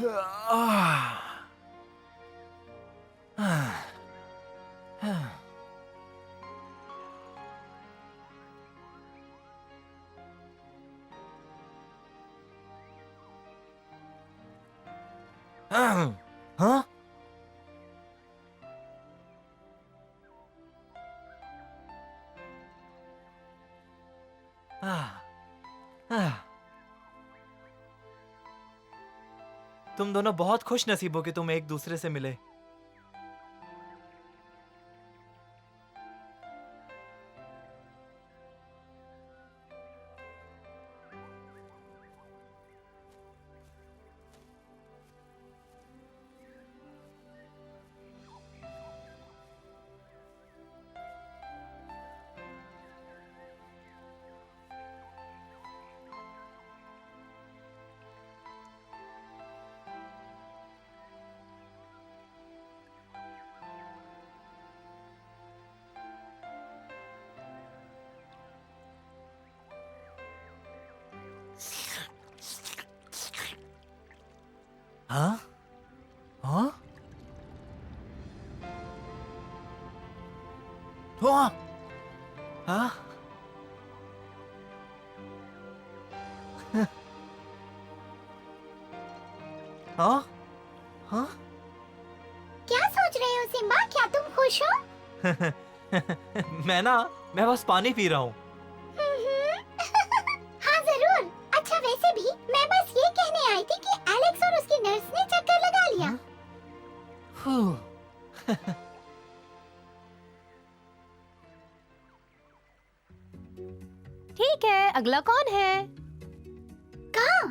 हाँ? तुम दोनों बहुत खुश नसीब हो कि तुम एक दूसरे से मिले। हाँ? हाँ? हाँ? हाँ? हाँ? हाँ? क्या सोच रहे हो सिम्बा? क्या तुम खुश हो? मैं बस पानी पी रहा हूँ। हाँ जरूर। अच्छा वैसे भी मैं बस ये कहने आई थी कि एलेक्स और उसकी नर्स ने चक्कर लगा लिया। ठीक है, अगला कौन है? कहाँ?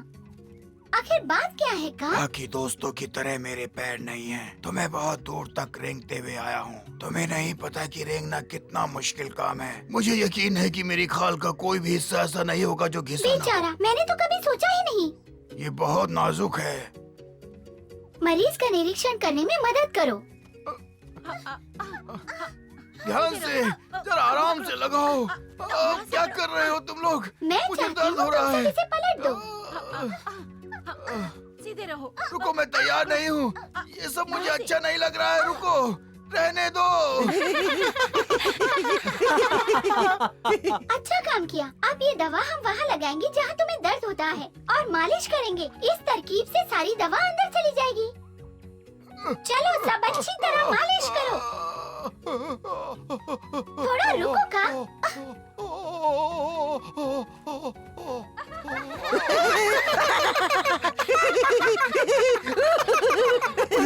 आखिर बात क्या है कहाँ? बाकी दोस्तों की तरह मेरे पैर नहीं हैं, तो मैं बहुत दूर तक रेंगते हुए आया हूँ। तुम्हें नहीं पता कि रेंगना कितना मुश्किल काम है। मुझे यकीन है कि मेरी खाल का कोई भी हिस्सा ऐसा नहीं होगा जो घिसा ना हो। बेचारा, मैंने तो कभी सोचा ही नहीं। ये बहुत नाजुक है। मरीज का निरीक्षण करने में मदद करो। ध्यान से, जरा आराम से लगाओ। क्या कर रहे हो तुम लोग? मैं मुझे चाहती दर्द हूँ हो रहा तुम है। सब इसे पलट दो। सीधे रहो। रुको, मैं तैयार नहीं हूँ। ये सब मुझे अच्छा नहीं लग रहा है। रुको, रहने दो। अच्छा काम किया। अब ये दवा हम वहाँ लगाएंगे जहाँ तुम्हें दर्द होता है और मालिश करेंगे। इस तरकीब से सारी दवा अंदर चली जाएगी। चलो सब अच्छी तरह मालिश करो। थोड़ा रुको का।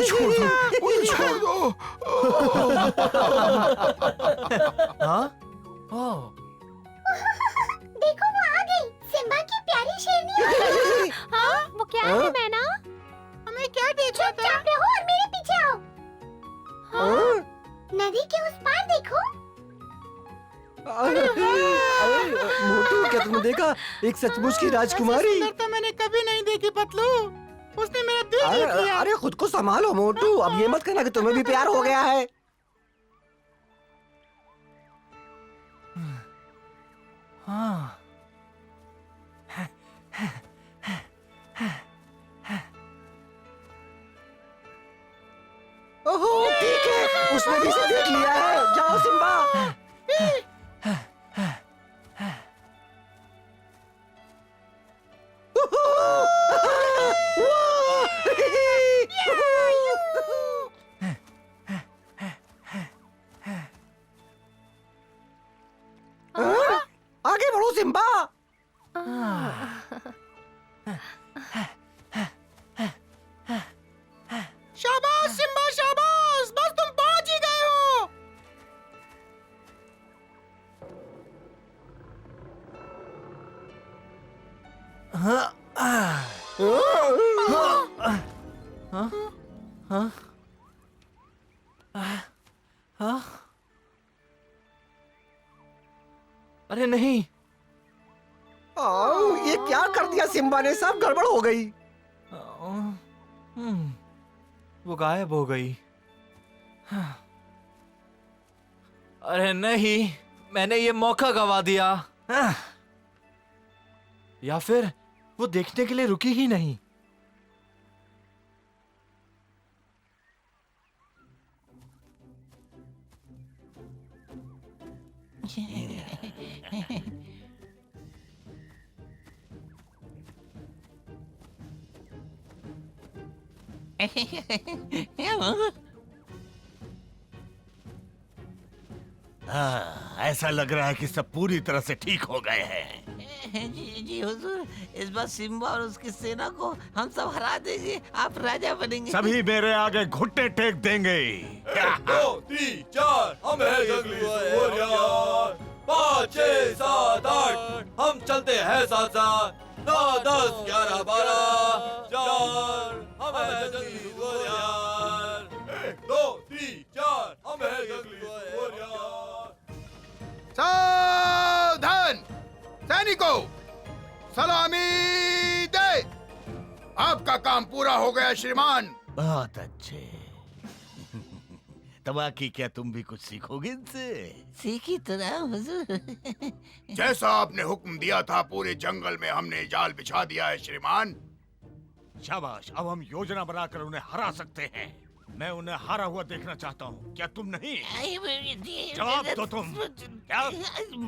छोड़ दो, मुझे छोड़ दो। हाँ? ओह, देखो वो आ गई। सिम्बा की प्यारी शेरनी आ गई। हाँ, वो क्या है मैना? हमें क्या देखा था? चुपचाप रहो और मेरे पीछे आओ। हाँ? नदी के उस पार देखो। अरे मोटू, क्या तुमने देखा? एक सचमुच की राजकुमारी। तो मैंने कभी नहीं देखी पतलू। उसने मेरा दिल अरे जीत लिया। अरे खुद को संभालो मोटू, अब ये मत कहना कि तुम्हें भी प्यार हो गया है। हाँ। ओहो ठीक है, उसने भी इसे देख लिया है। जाओ सिम्बा। आगे बढ़ो सिम्बा। शाबाश सिम्बा, शाबाश। बस तुम पहुंच ही गए हो। हाँ? हाँ? हाँ? अरे नहीं। ये क्या कर दिया सिम्बा ने? सब गड़बड़ हो गई। वो गायब हो गई। अरे नहीं, मैंने ये मौका गवा दिया। या फिर वो देखने के लिए रुकी ही नहीं। हाँ, ऐसा लग रहा है कि सब पूरी तरह से ठीक हो गए हैं। जी हुजूर, इस बार सिम्बा और उसकी सेना को हम सब हरा देंगे, आप राजा बनेंगे। सभी मेरे आगे घुटने टेक देंगे। 1 2 3 4 हम है जंगली सुअर। 5 6 7 8 हम चलते हैं साथ साथ। 9 10 11 12 4 हम है जंगली सुअर। 1 2 3 4 हम है जंगली सुअर। सावधान सैनिकों, सलामी दे। आपका काम पूरा हो गया श्रीमान। बहुत अच्छे। तबाकी, क्या तुम भी कुछ सीखोगे इनसे? सीखी तो ना हुजूर। जैसा आपने हुक्म दिया था पूरे जंगल में हमने जाल बिछा दिया है श्रीमान। शाबाश, अब हम योजना बनाकर उन्हें हरा सकते हैं। मैं उन्हें हारा हुआ देखना चाहता हूँ, क्या तुम नहीं? जवाब दो तुम। क्या?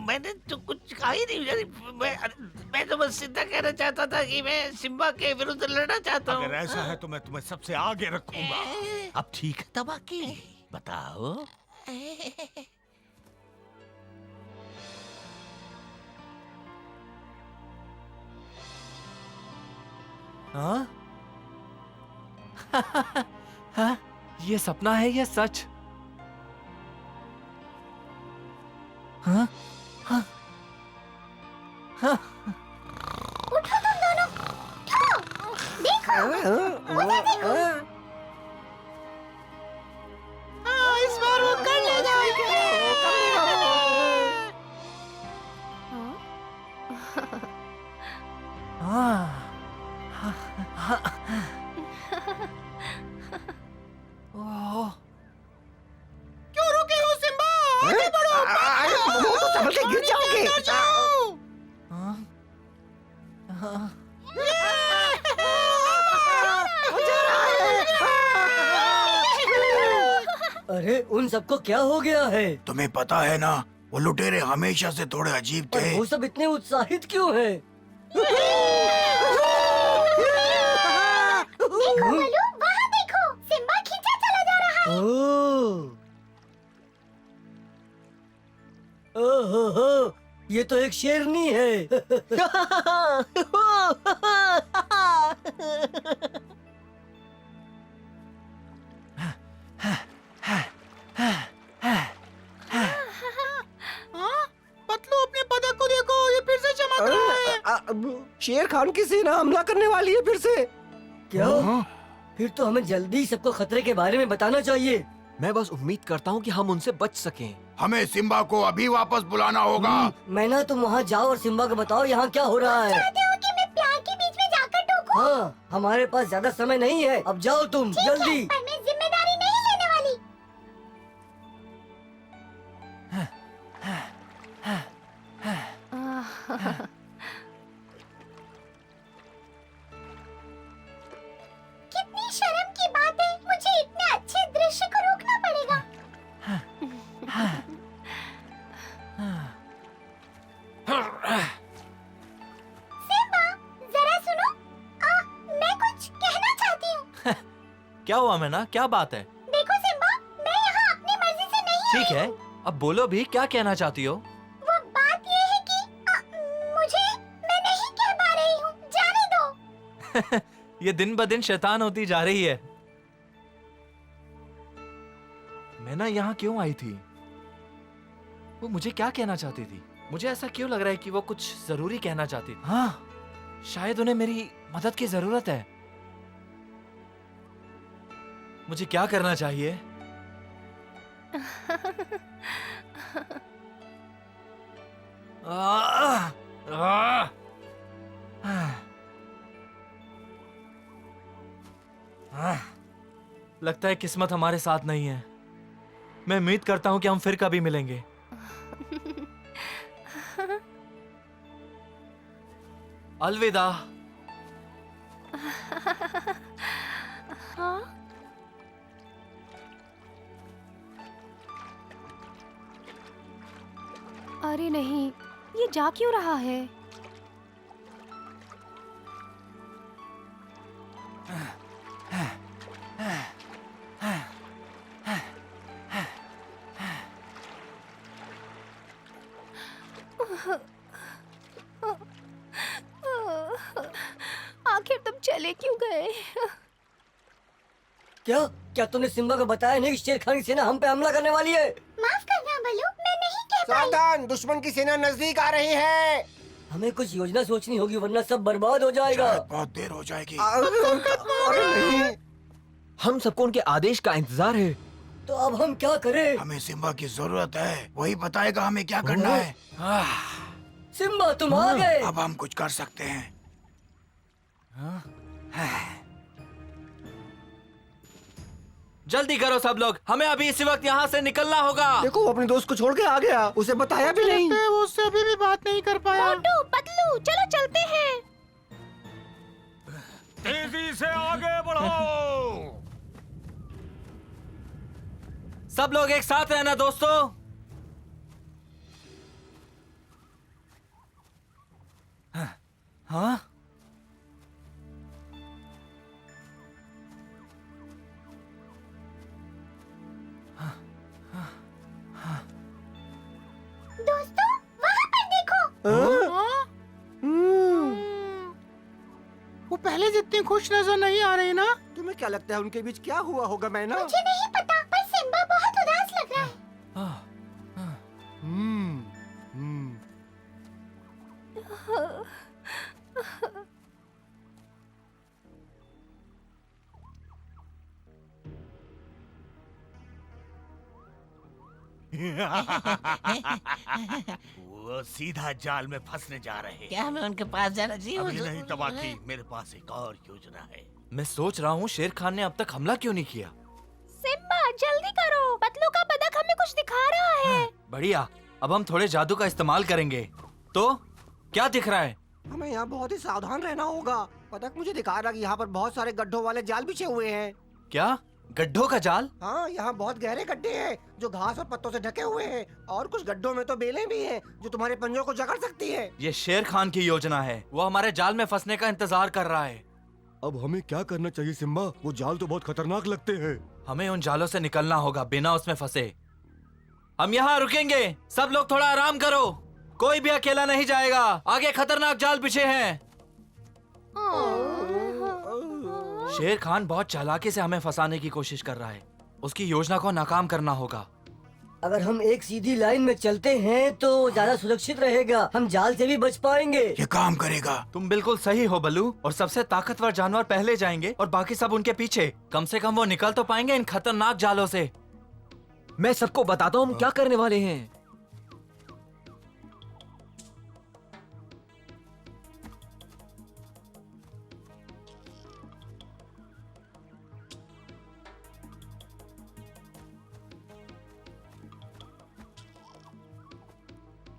मैंने तो कुछ कहा ही नहीं। मैं तो बस सीधा कहना चाहता था कि मैं सिम्बा के विरुद्ध लड़ना चाहता हूँ। अगर ऐसा है तो मैं तुम्हें सबसे आगे रखूंगा। अब ठीक है तबाकी, बताओ। हाँ? हाँ? ये सपना है या सच? हाँ? हाँ? हाँ? उठो तुम दोनों, उठो। देखो, उधर देखो। हाँ, इस बार वो कर लेगा। हाँ? ओह, क्यों रुके हो सिम्बा? आगे बढ़ो, वो तो संभल के गिर जाओगे। अंदर जाओ। हाँ? हाँ? अरे उन सबको क्या हो गया है? तुम्हें पता है ना, वो लुटेरे हमेशा से थोड़े अजीब और थे। वो सब इतने उत्साहित क्यों हैं? देखो बलू, वहाँ देखो, सिम्बा खींचा चला जा रहा है। ओहो, ये तो एक शेरनी है। हाँ? पतलू, अपने पदक को देखो, ये फिर से चमक रहा है। शेर खान की सेना हमला करने वाली है फिर से। क्या? फिर तो हमें जल्दी सबको खतरे के बारे में बताना चाहिए। मैं बस उम्मीद करता हूँ कि हम उनसे बच सकें। हमें सिम्बा को अभी वापस बुलाना होगा। मैना, तुम वहाँ जाओ और सिम्बा को बताओ यहाँ क्या हो रहा है। चाहते हो कि मैं प्यार के बीच में जाकर टोकूं? हाँ, हमारे पास ज्यादा समय नहीं है, अब जाओ तुम ठीक है, जल्दी। पर मैं जिम्मेदारी नहीं लेने वाली। कितनी शर्म की बात है, मुझे इतने अच्छे दृश्य को रोकना पड़ेगा। सिम्बा, जरा सुनो। मैं कुछ कहना चाहती हूँ। क्या हुआ मैना, क्या बात है? देखो सिम्बा, मैं यहाँ अपनी मर्जी से नहीं ठीक आई है, अब बोलो भी, क्या कहना चाहती हो? वो बात ये है कि मैं नहीं कह पा रही हूँ, जाने दो। ये दिन ब दिन शैतान होती जा रही है। मैना यहाँ क्यों आई थी? वो मुझे क्या कहना चाहती थी? मुझे ऐसा क्यों लग रहा है कि वो कुछ जरूरी कहना चाहती थी। हाँ, शायद उन्हें मेरी मदद की जरूरत है। मुझे क्या करना चाहिए? लगता है किस्मत हमारे साथ नहीं है। मैं उम्मीद करता हूं कि हम फिर कभी मिलेंगे। अलविदा। हाँ? अरे नहीं, ये जा क्यों रहा है? आखिर तुम चले क्यों गए? क्या क्या तुमने सिम्बा को बताया नहीं कि शेर खान की सेना हम पे हमला करने वाली है? माफ करना बलू, मैं नहीं कह पाई। सावधान, दुश्मन की सेना नजदीक आ रही है। हमें कुछ योजना सोचनी होगी वरना सब बर्बाद हो जाएगा। शायद बहुत देर हो जाएगी। अरे नहीं, हम सबको उनके आदेश का इंतजार है। तो अब हम क्या करें? हमें सिम्बा की जरूरत है, वही बताएगा हमें क्या करना है। सिम्बा तुम आ गए। अब हम कुछ कर सकते हैं। जल्दी करो सब लोग, हमें अभी इसी वक्त यहाँ से निकलना होगा। देखो वो अपने दोस्त को छोड़ के आ गया, उसे बताया भी नहीं। वो उससे अभी भी बात नहीं कर पाया। मोटू, पतलू, चलो चलते हैं। तेजी से आगे बढ़ो। सब लोग एक साथ रहना दोस्तों। हाँ? दोस्तों, वहाँ पर देखो। वो पहले जितनी खुश नजर नहीं आ रही ना। तुम्हें क्या लगता है उनके बीच क्या हुआ होगा? मैं ना मुझे नहीं पता, पर सिम्बा बहुत उदास लग रहा है। वो सीधा जाल में फंसने जा रहे हैं। क्या हमें उनके पास जाना चाहिए? अभी नहीं तबाकी, मेरे पास एक और योजना है। मैं सोच रहा हूँ शेर खान ने अब तक हमला क्यों नहीं किया। सिम्बा जल्दी करो, पतलू का पदक हमें कुछ दिखा रहा है। बढ़िया, अब हम थोड़े जादू का इस्तेमाल करेंगे। तो क्या दिख रहा है? हमें यहाँ बहुत ही सावधान रहना होगा। पदक मुझे दिखा रहा कि यहाँ पर बहुत सारे गड्ढों वाले जाल बिछे हुए हैं। क्या गड्ढों का जाल? हाँ, यहाँ बहुत गहरे गड्ढे हैं जो घास और पत्तों से ढके हुए हैं, और कुछ गड्ढों में तो बेलें भी हैं जो तुम्हारे पंजों को जकड़ सकती है। ये शेर खान की योजना है, वो हमारे जाल में फंसने का इंतजार कर रहा है। अब हमें क्या करना चाहिए सिम्बा? वो जाल तो बहुत खतरनाक लगते हैं। हमें उन जालों से निकलना होगा बिना उसमें फंसे। हम यहाँ रुकेंगे, सब लोग थोड़ा आराम करो, कोई भी अकेला नहीं जाएगा, आगे खतरनाक जाल बिछे हैं। शेर खान बहुत चालाकी से हमें फंसाने की कोशिश कर रहा है, उसकी योजना को नाकाम करना होगा। अगर हम एक सीधी लाइन में चलते हैं तो ज्यादा सुरक्षित रहेगा, हम जाल से भी बच पाएंगे। ये काम करेगा। तुम बिल्कुल सही हो बल्लू, और सबसे ताकतवर जानवर पहले जाएंगे और बाकी सब उनके पीछे। कम से कम वो निकल तो पाएंगे इन खतरनाक जालों से। मैं सबको बताता हूँ हम क्या करने वाले हैं।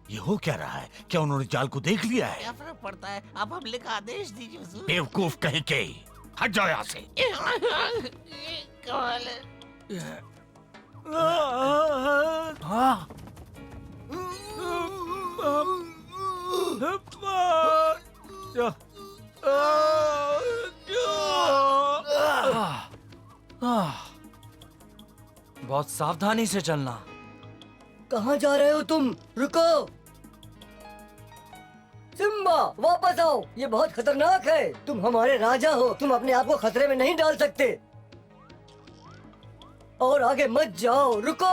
ये हो क्या रहा है? क्या उन्होंने जाल को देख लिया है? क्या फर्क पड़ता है? आप हमले का आदेश दीजिए हुजूर। बेवकूफ कहीं के, हट जाओ यहाँ से। कमाल है। हाँ। बहुत सावधानी से चलना। कहाँ जा रहे हो तुम? रुको सिम्बा, वापस आओ, ये बहुत खतरनाक है। तुम हमारे राजा हो, तुम अपने आप को खतरे में नहीं डाल सकते। और आगे मत जाओ, रुको।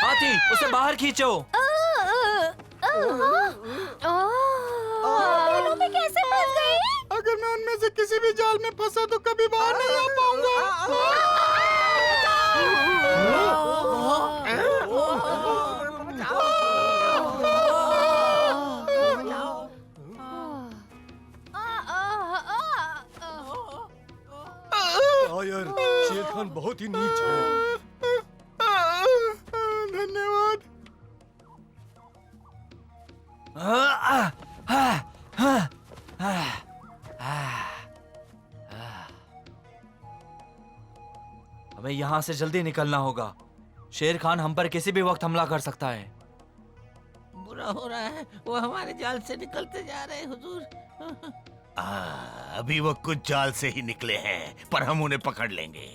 हाथी, उसे बाहर खींचो। दोनों में कैसे फंस गए? अगर मैं उनमें से किसी भी जाल में फंसा तो कभी बाहर नहीं आ पाऊंगा। यार, शेर खान बहुत ही नीच है। धन्यवाद। हमें यहाँ से जल्दी निकलना होगा। शेर खान हम पर किसी भी वक्त हमला कर सकता है। बुरा हो रहा है, वो हमारे जाल से निकलते जा रहे हैं हुजूर। अभी वो कुछ जाल से ही निकले हैं, पर हम उन्हें पकड़ लेंगे।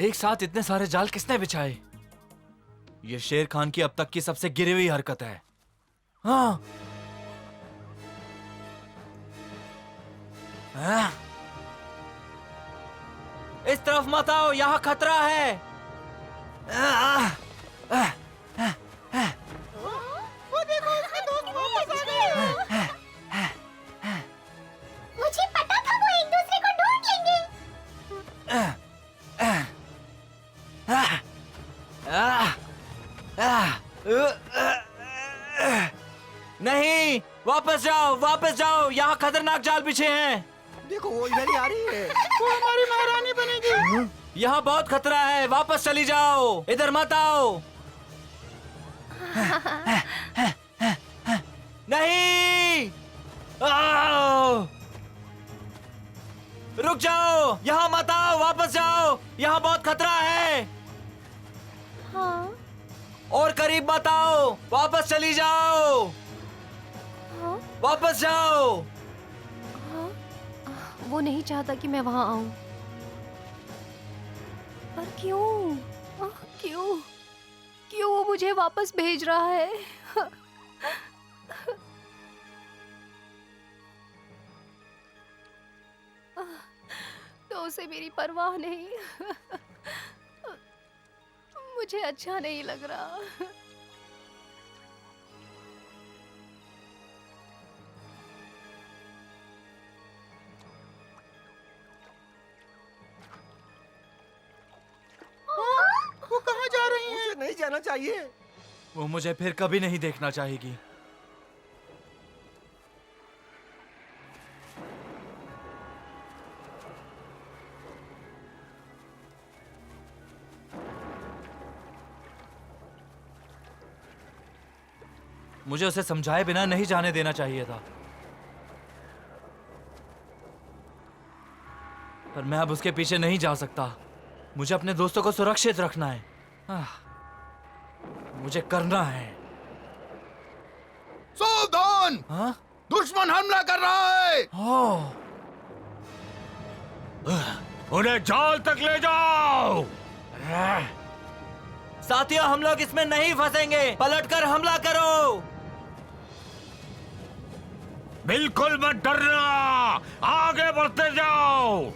एक साथ इतने सारे जाल किसने बिछाए? ये शेर खान की अब तक की सबसे गिरी हुई हरकत है। हाँ। इस तरफ मत आओ, यहाँ खतरा है। मुझे पता था वो एक दूसरे को ढूंढ लेंगे। नहीं, वापस जाओ, वापस जाओ, यहाँ खतरनाक जाल बिछे हैं। देखो वो इधर ही आ रही है। वो हमारी महारानी बनेगी। यहाँ बहुत खतरा है, वापस चली जाओ, इधर मत आओ। नहीं, रुक जाओ, यहाँ मत आओ, वापस जाओ, यहाँ बहुत खतरा है। हाँ, और करीब मत आओ, वापस चली जाओ, हाँ, वापस जाओ। हाँ। वो नहीं चाहता कि मैं वहां आऊं। पर क्यों? क्यों? क्यों वो मुझे वापस भेज रहा है? तो उसे मेरी परवाह नहीं। मुझे अच्छा नहीं लग रहा। वो कहाँ जा रही है? उसे नहीं जाना चाहिए। वो मुझे फिर कभी नहीं देखना चाहेगी। मुझे उसे समझाए बिना नहीं जाने देना चाहिए था, पर मैं अब उसके पीछे नहीं जा सकता। मुझे अपने दोस्तों को सुरक्षित रखना है। मुझे करना है। सावधान! हाँ? दुश्मन हमला कर रहा है। उन्हें जाल तक ले जाओ। साथियों, हम लोग इसमें नहीं फंसेंगे। पलटकर हमला करो। बिल्कुल मत डरना, आगे बढ़ते जाओ।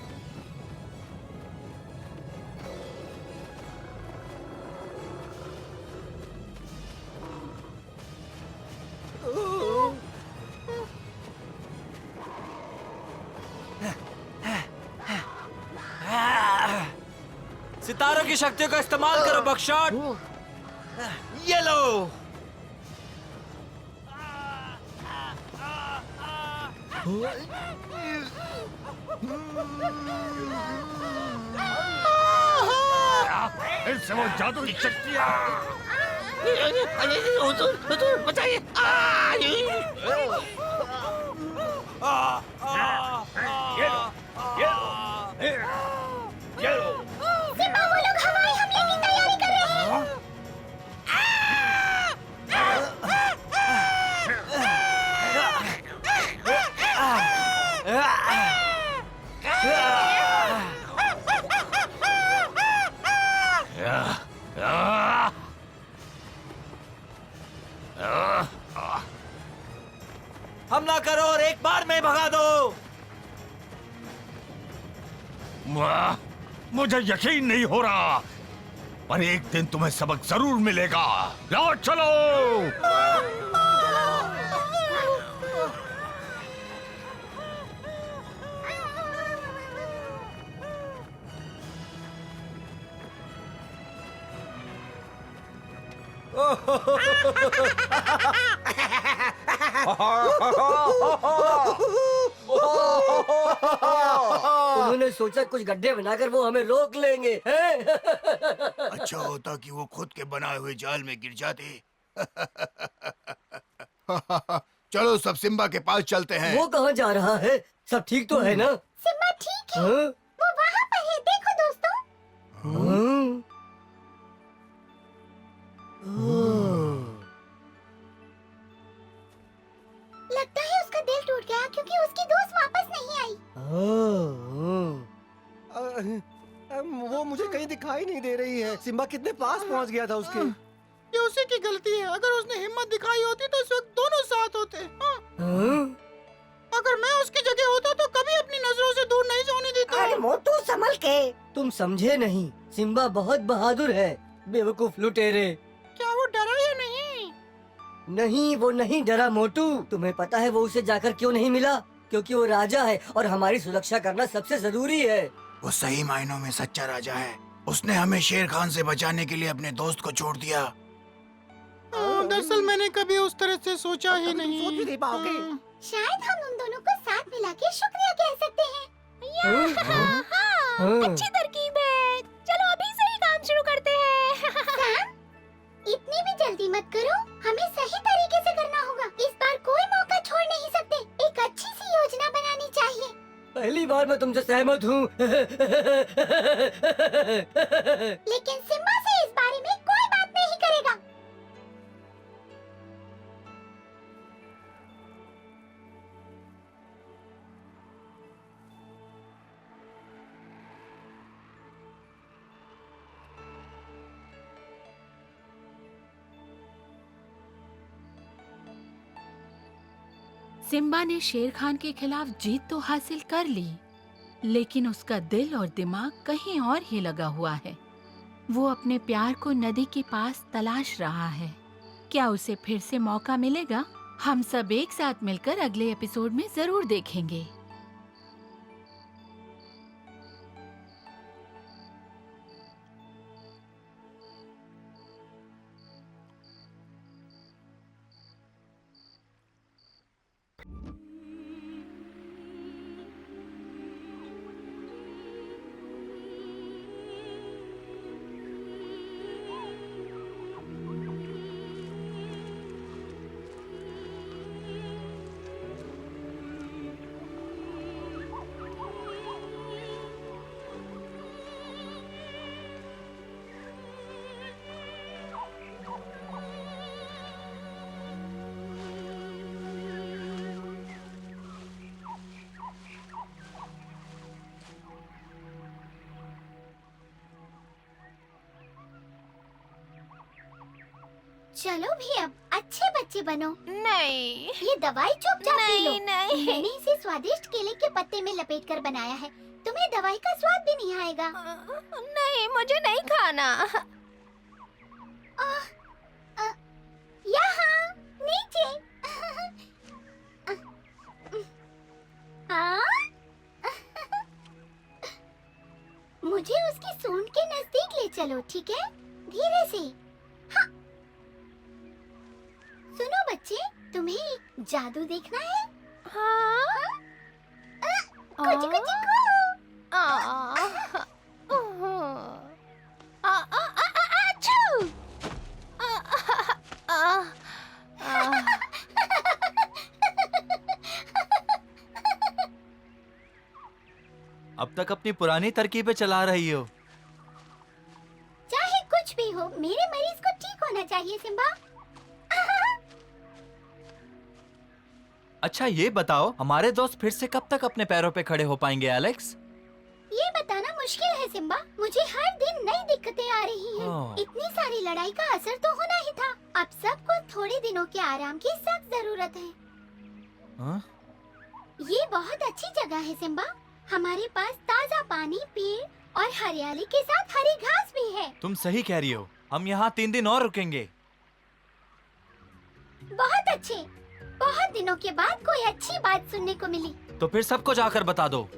सितारों की शक्तियों का इस्तेमाल करो बकशॉट। ये लो। इससे वो जादुई शक्तियाँ। हुजूर, हुजूर, बचाइए। सिम्बा, वो लोग हवाई हमले की तैयारी कर रहे हैं। हमला करो और एक बार में भगा दो। वाह, मुझे यकीन नहीं हो रहा, पर एक दिन तुम्हें सबक जरूर मिलेगा। लाओ चलो। उन्होंने सोचा कुछ गड्ढे बनाकर वो हमें रोक लेंगे। अच्छा होता कि वो खुद के बनाए हुए जाल में गिर जाते। चलो सब सिम्बा के पास चलते हैं। वो कहाँ जा रहा है? सब ठीक तो है ना? सिम्बा ठीक है। हाँ? वो वहाँ पर है, देखो दोस्तों। हाँ? लगता है उसका दिल टूट गया क्योंकि उसकी दोस्त वापस नहीं आई। वो मुझे कहीं दिखाई नहीं दे रही है। सिम्बा कितने पास पहुंच गया था उसके। ये उसी की गलती है। अगर उसने हिम्मत दिखाई होती तो इस वक्त दोनों साथ होते। हाँ। अगर मैं उसकी जगह होता तो कभी अपनी नजरों से दूर नहीं जाने देता। अरे मोटू संभल के। तुम समझे नहीं, सिम्बा बहुत बहादुर है। बेवकूफ लुटेरे। क्या वो डरा या नहीं? नहीं, वो नहीं डरा मोटू। तुम्हें पता है वो उसे जाकर क्यों नहीं मिला? क्योंकि वो राजा है और हमारी सुरक्षा करना सबसे जरूरी है। वो सही मायनों में सच्चा राजा है। उसने हमें शेर खान से बचाने के लिए अपने दोस्त को छोड़ दिया। दरअसल मैंने कभी उस तरह से सोचा ही नहीं। सोच भी नहीं पाओगे। शायद हम उन दोनों को साथ मिला के शुक्रिया कह सकते हैं। हाँ। अच्छी तरकीब है। चलो अभी से ही काम शुरू करते हैं। सैम, इतनी भी जल्दी मत करो। हमें सही तरीके से करना होगा। इस बार कोई मौका छोड़ नहीं सकते। एक अच्छी सी योजना बनानी चाहिए। पहली बार मैं तुमसे सहमत हूँ। लेकिन सिम्बा से इस बारे में कोई बात नहीं करेगा। सिम्बा ने शेर खान के खिलाफ जीत तो हासिल कर ली, लेकिन उसका दिल और दिमाग कहीं और ही लगा हुआ है। वो अपने प्यार को नदी के पास तलाश रहा है। क्या उसे फिर से मौका मिलेगा? हम सब एक साथ मिलकर अगले एपिसोड में जरूर देखेंगे। चलो भी अब अच्छे बच्चे बनो। नहीं, ये दवाई चुपचाप पी लो। नहीं। मैंने इसे स्वादिष्ट केले के पत्ते में लपेट कर बनाया है। तुम्हें दवाई का स्वाद भी नहीं आएगा। नहीं, मुझे नहीं खाना। यहाँ नीचे। हाँ? मुझे उसकी सूंड के नजदीक ले चलो, ठीक है? धीरे से। हाँ। सुनो बच्चे, तुम्हें एक जादू देखना है? हाँ? कुछ कुछ अब तक अपनी पुरानी तरकीबें चला रही हो। चाहे कुछ भी हो, मेरे मरीज को ठीक होना चाहिए सिम्बा। अच्छा ये बताओ, हमारे दोस्त फिर से कब तक अपने पैरों पे खड़े हो पाएंगे एलेक्स? ये बताना मुश्किल है सिम्बा। मुझे हर दिन नई दिक्कतें आ रही हैं। हाँ। इतनी सारी लड़ाई का असर तो होना ही था। अब सबको थोड़े दिनों के आराम की सख्त जरूरत है। हाँ? ये बहुत अच्छी जगह है सिम्बा। हमारे पास ताजा पानी, पेड़ और हरियाली के साथ हरी घास भी है। तुम सही कह रही हो। हम यहाँ 3 दिन और रुकेंगे। बहुत अच्छे। बहुत दिनों के बाद कोई अच्छी बात सुनने को मिली। तो फिर सबको जाकर बता दो।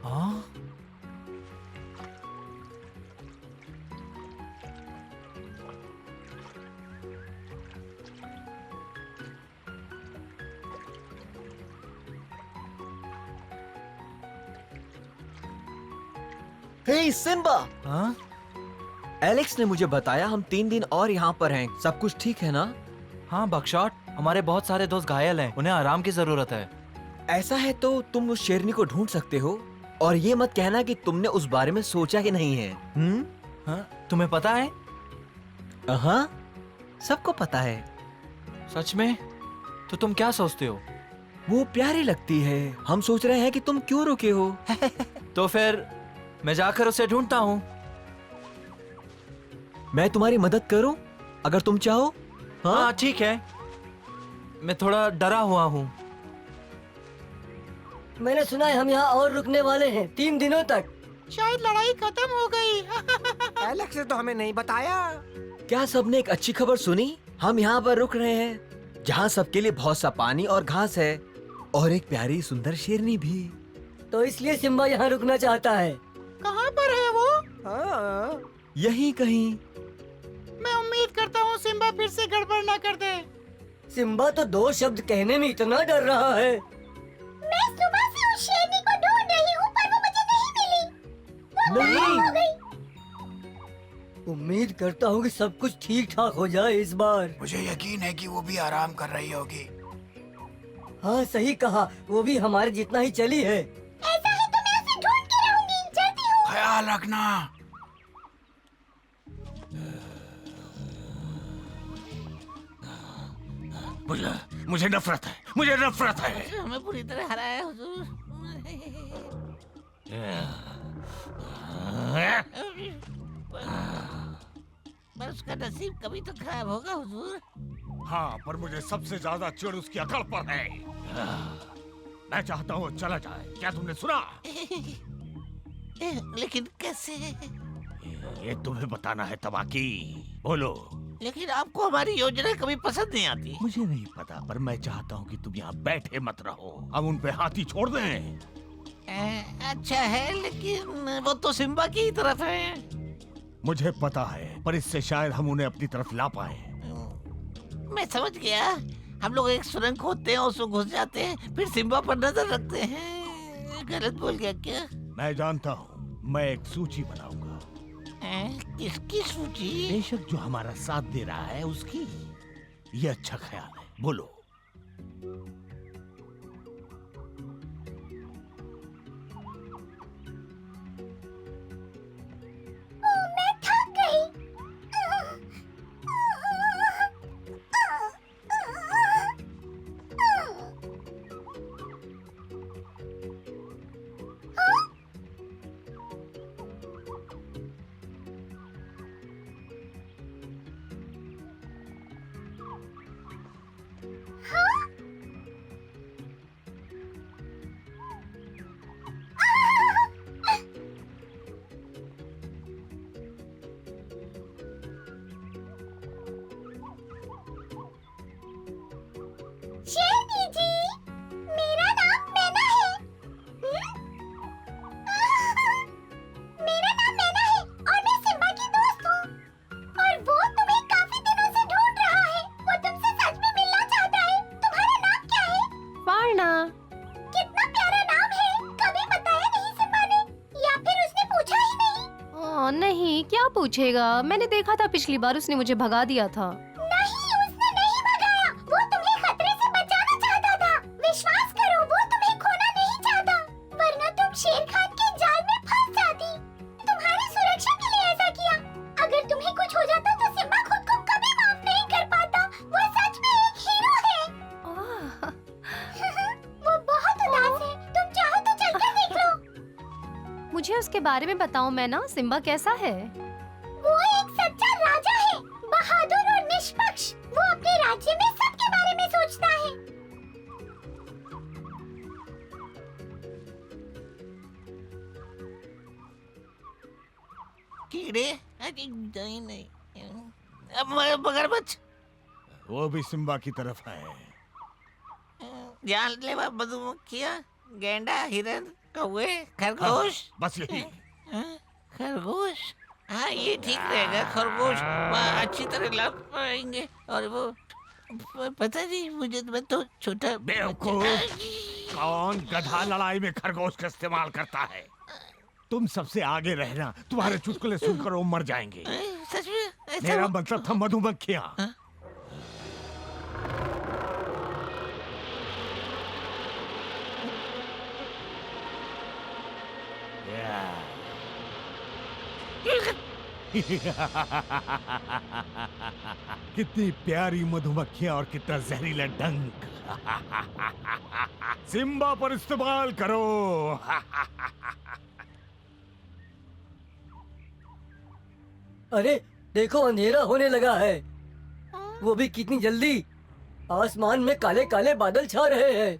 हाँ? हे सिम्बा, हाँ? एलेक्स ने मुझे बताया हम 3 दिन और यहाँ पर हैं। सब कुछ ठीक है ना? हाँ बकशॉट, हमारे बहुत सारे दोस्त घायल हैं, उन्हें आराम की जरूरत है। ऐसा है तो तुम उस शेरनी को ढूंढ सकते हो, और ये मत कहना कि तुमने उस बारे में सोचा ही नहीं है। हाँ? तुम्हें पता है? हाँ, सबको पता है। सच में? तो तुम क्या सोचते हो? वो प्यारी लगती है। हम सोच रहे हैं कि तुम क्यों रुके हो। तो फिर मैं जाकर उसे ढूंढता हूँ। मैं तुम्हारी मदद करूं अगर तुम चाहो? हाँ ठीक है, मैं थोड़ा डरा हुआ हूँ। मैंने सुना है हम यहाँ और रुकने वाले हैं 3 दिनों तक। शायद लड़ाई खत्म हो गई। एलेक्स ने तो हमें नहीं बताया। क्या सबने एक अच्छी खबर सुनी? हम यहाँ पर रुक रहे हैं, जहाँ सबके लिए बहुत सा पानी और घास है, और एक प्यारी सुंदर शेरनी भी। तो इसलिए सिम्बा यहाँ रुकना चाहता है। कहाँ पर है वो? हाँ। यहीं कहीं। मैं उम्मीद करता हूँ सिम्बा फिर से गड़बड़ न कर दे। सिम्बा तो 2 शब्द कहने में इतना डर रहा है। मैं सुबह से उस शेरनी को ढूंढ रही हूँ, पर वो मुझे नहीं मिली। वो गायब हो गई। उम्मीद करता हूँ कि सब कुछ ठीक ठाक हो जाए इस बार। मुझे यकीन है कि वो भी आराम कर रही होगी। हाँ सही कहा, वो भी हमारे जितना ही चली है। ऐसा है तो मैं उसे ढूंढ के रहूंगी। चलती हूँ। ख्याल रखना। मुझे नफरत है, मुझे नफरत है। हमें पूरी तरह हराया हुजूर। पर उसका नसीब कभी तो खराब होगा हुजूर। हाँ, पर मुझे सबसे ज्यादा चिढ़ उसकी अकल पर है। मैं चाहता हूँ चला जाए। क्या तुमने सुना? लेकिन कैसे? ये तुम्हें बताना है तबाकी। बोलो। लेकिन आपको हमारी योजना कभी पसंद नहीं आती। मुझे नहीं पता, पर मैं चाहता हूँ कि तुम यहाँ बैठे मत रहो। हम उन पे हाथी छोड़ दें। अच्छा है, लेकिन वो तो सिम्बा की ही तरफ है। मुझे पता है, पर इससे शायद हम उन्हें अपनी तरफ ला पाए। मैं समझ गया। हम लोग एक सुरंग खोदते हैं, उसमें घुस जाते हैं, फिर सिम्बा पर नजर रखते हैं। गलत बोल गया क्या? मैं जानता हूँ, मैं एक सूची बनाऊंगा। किसकी सूची? बेशक जो हमारा साथ दे रहा है उसकी। ये अच्छा ख्याल है। बोलो। मैं थक गई। शेरनी जी, मेरा नाम मैना है। मेरा नाम मैना है और मैं सिम्बा की दोस्त हूँ। और वो तुम्हें काफी दिनों से ढूंढ रहा है। वो तुमसे सच में मिलना चाहता है। तुम्हारा नाम क्या है? वारना। कितना प्यारा नाम है। कभी बताया नहीं सिम्बा ने, या फिर उसने पूछा ही नहीं? नहीं, क्या पूछेगा? मैंने देखा था पिछली बार उसने मुझे भगा दिया था। नहीं, उसने नहीं भगाया। वो तुम्हें खतरे से बचाना चाहता था। विश्वास करो, वो तुम्हें खोना नहीं चाहता, वरना तुम शेर खान के जाल में फंस जाती। तुम्हारी सुरक्षा के लिए ऐसा किया। अगर तुम्हें कुछ हो जाता तो सिम्बा खुद को कभी माफ नहीं कर पाता। वो सच में एक हीरो है। वो बहुत उदास है। तुम चाहो तो चलकर देख लो। मुझे उसके बारे में बताओ मैना, सिम्बा कैसा है? वो एक सच्चा राजा है, बहादुर और निष्पक्ष। वो अपने राज्य में सबके बारे में सोचता है। कीड़े? नहीं। अब मगरमच्छ? वो भी सिम्बा की तरफ है। जानलेवा मधुमक्खियाँ, गैंडा, हिरन, कौवे, खरगोश। बस यही। हाँ, खरगोश। हाँ, ये ठीक रहेगा। खरगोश अच्छी तरह लाभ पाएंगे। और वो पता नहीं, मुझे मैं तो छोटा बेवकूफ, कौन गधा लड़ाई में खरगोश का इस्तेमाल करता है? तुम सबसे आगे रहना, तुम्हारे चुटकुले सुनकर वो मर जाएंगे। सच में? मेरा मतलब था मधुमक्खियाँ। कितनी प्यारी मधुमक्खियाँ और कितना जहरीला डंक। सिम्बा पर इस्तेमाल करो। अरे देखो, अंधेरा होने लगा है, वो भी कितनी जल्दी। आसमान में काले काले बादल छा रहे हैं।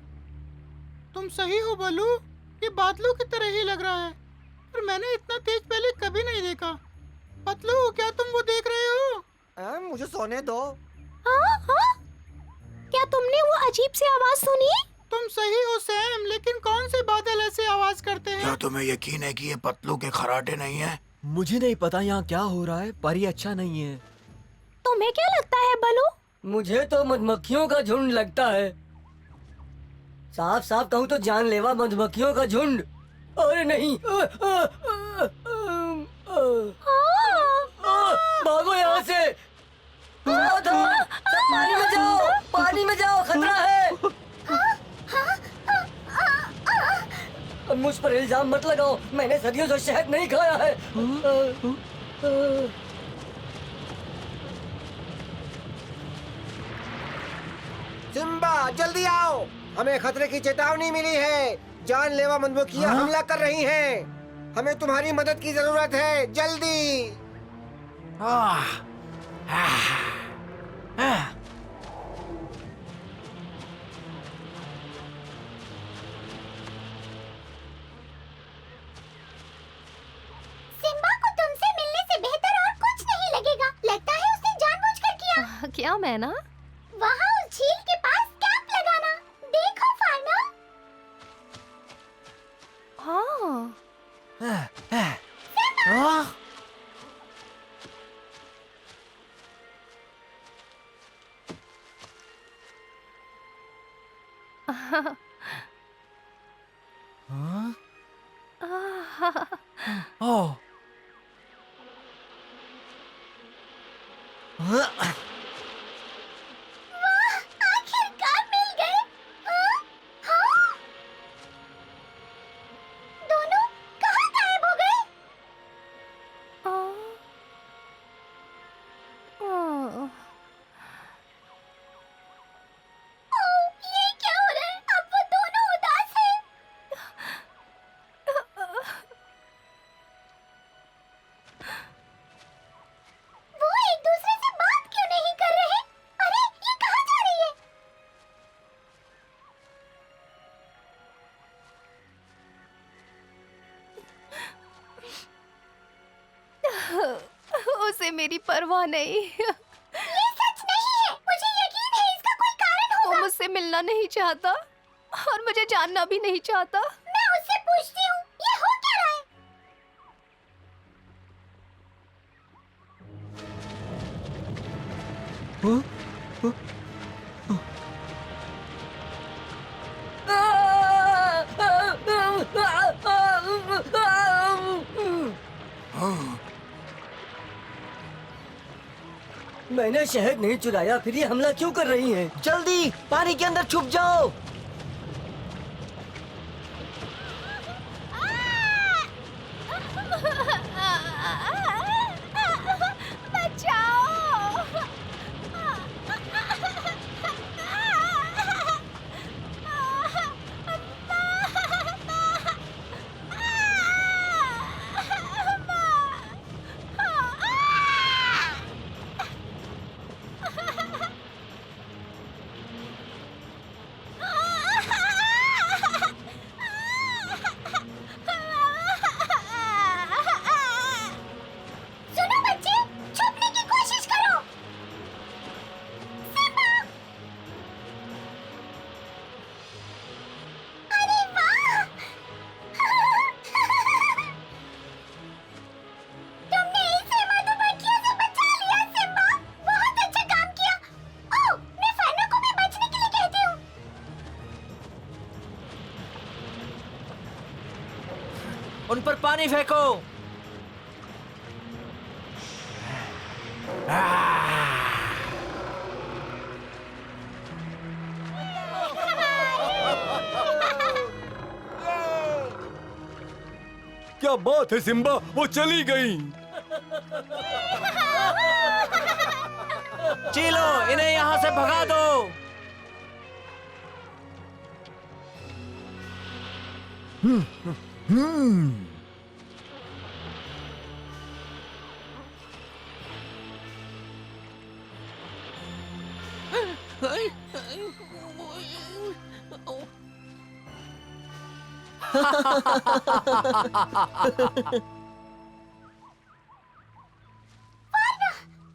तुम सही हो बलू, ये बादलों की तरह ही लग रहा है, पर मैंने इतना तेज पहले कभी नहीं देखा। पतलू, क्या तुम वो देख रहे हो? मुझे सोने दो। हाँ हाँ, क्या तुमने वो अजीब सी आवाज सुनी? तुम सही हो सैम, लेकिन कौन से बादल ऐसे आवाज करते हैं? क्या तुम्हें यकीन है कि ये पतलू के खराटे नहीं है? मुझे नहीं पता यहाँ क्या हो रहा है, पर ये अच्छा नहीं है। तुम्हें क्या लगता है बलू? मुझे तो मधुमक्खियों का झुंड लगता है। साफ साफ कहूँ तो जानलेवा मधुमक्खियों का झुंड। अरे नहीं, भागो यहाँ से। पानी में जाओ, पानी में जाओ, खतरा है। मुझ पर इल्जाम मत लगाओ, मैंने सदियों से शहद नहीं खाया है। सिम्बा, जल्दी आओ, हमें खतरे की चेतावनी मिली है। जानलेवा मधुमक्खियाँ हमला कर रही हैं। हमें तुम्हारी मदद की जरूरत है, जल्दी। सिम्बा को तुमसे मिलने से बेहतर और कुछ नहीं लगेगा। लगता है उसने जानबूझकर किया। क्या मैं ना? वहाँ उस झील के पास कैंप लगाना। देखो फाना। हाँ। ओह, आखिरकार मिल गए। हाँ? दोनों कहाँ गायब हो गए? ये क्या हो रहा है? अब वो दोनों उदास हैं। वो एक दूसरे से बात क्यों नहीं कर रहे? अरे, ये कहाँ जा रही है? उसे मेरी परवाह नहीं। ये सच नहीं है। मुझे यकीन है इसका कोई कारण वो होगा। मुझसे मिलना नहीं चाहता और मुझे जानना भी नहीं चाहता। मैं उससे पूछती हूँ, ये हो क्या रहा है? मैंने शहद नहीं चुराया, फिर ये हमला क्यों कर रही हैं? जल्दी पानी के अंदर छुप जाओ। उन पर पानी फेंको। क्या बात है सिम्बा, वो चली गई। चीलो, इन्हें यहाँ से भगा दो।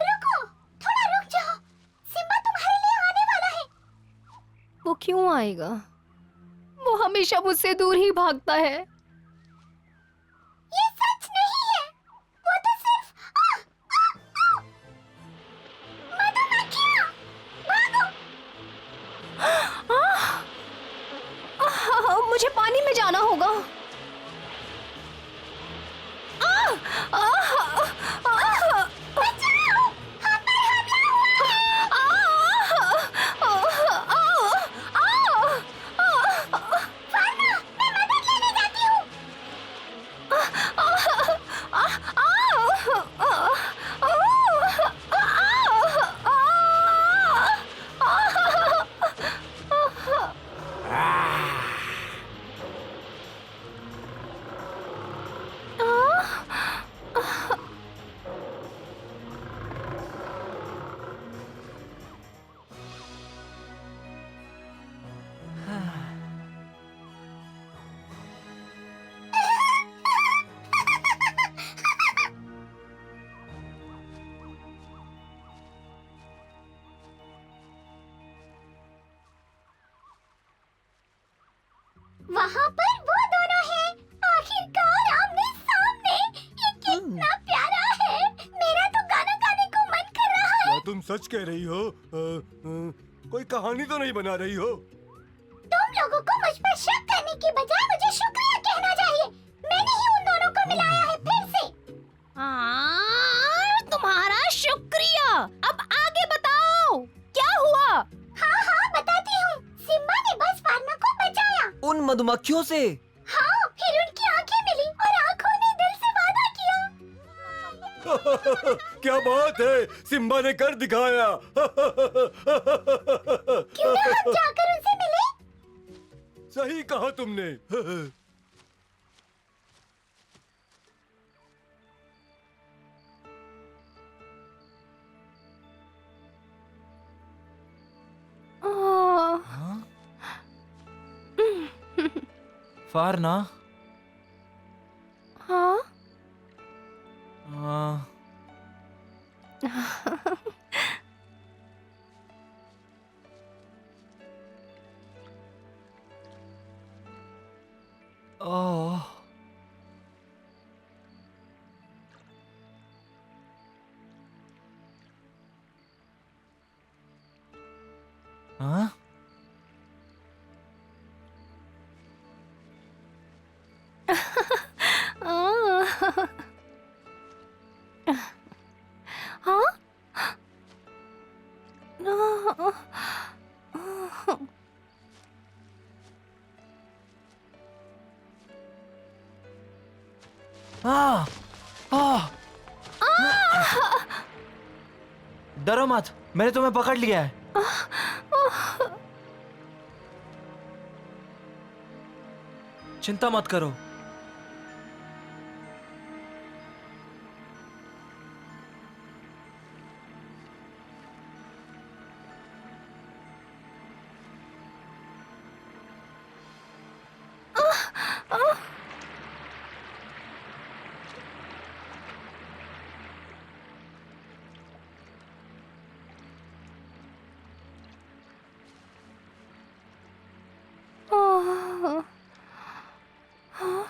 रुको, थोड़ा रुक जाओ। सिम्बा तुम्हारे लिए आने वाला है। वो क्यों आएगा? वो हमेशा मुझसे दूर ही भागता है। ये सच नहीं है। वो तो सिर्फ मधुमक्खियाँ। भागो। मुझे पानी में जाना होगा। बचाओ, हम पर हमला हुआ है। फार्मा, मैं मदद लेने जाती हूँ। वहाँ पर वो दोनों हैं। आखिरकार आमने सामने। ये कितना प्यारा है। मेरा तो गाना गाने को मन कर रहा है। क्या तुम सच कह रही हो? कोई कहानी तो नहीं बना रही हो? तुम लोगों को मुझ पर शक करने की बजाय मुझे शुक्रिया कहना चाहिए। मैंने ही उन दोनों को मिलाया है फिर से। तुम्हारा शुक्रिया। अब आगे बताओ, क्या हुआ? हाँ हाँ बताती हूँ। सिम्बा ने बस फार्मा को बचाया। उन मधुमक्खियों से? हाँ, फिर उनकी आंखें मिली और आंखों ने दिल से वादा किया। क्या बात है, सिम्बा ने कर दिखाया। क्यों ना हम जाकर उनसे मिले? सही कहा तुमने। फारना। हाँ? ओह, हाँ? डरो मत, मैंने तुम्हें पकड़ लिया है। चिंता मत करो। हाँ?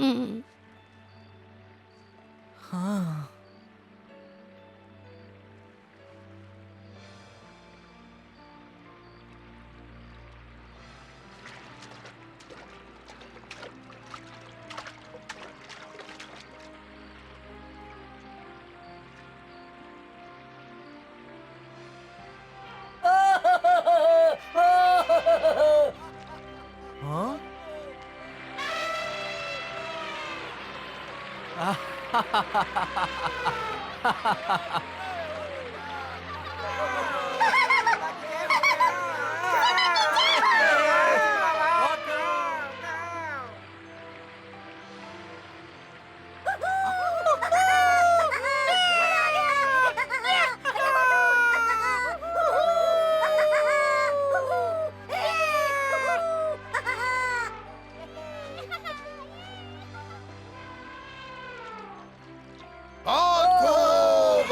हाँ। हाँ? बहुत खूब।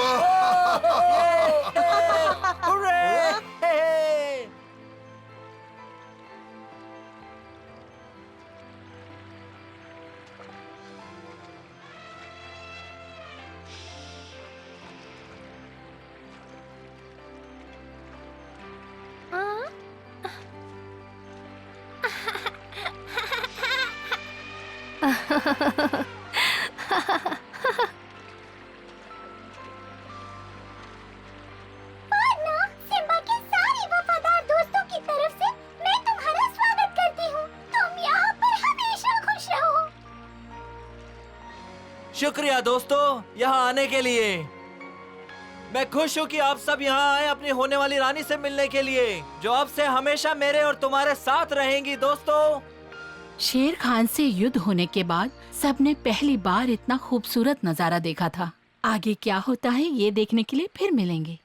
वरना सिम्बा के सारे वफादार दोस्तों की तरफ से मैं तुम्हारा स्वागत करती हूँ। तुम यहाँ पर हमेशा खुश रहो। शुक्रिया दोस्तों यहाँ आने के लिए। मैं खुश हूँ कि आप सब यहाँ आए अपनी होने वाली रानी से मिलने के लिए, जो अब से हमेशा मेरे और तुम्हारे साथ रहेंगी दोस्तों। शेर खान से युद्ध होने के बाद सबने पहली बार इतना खूबसूरत नजारा देखा था। आगे क्या होता है ये देखने के लिए फिर मिलेंगे।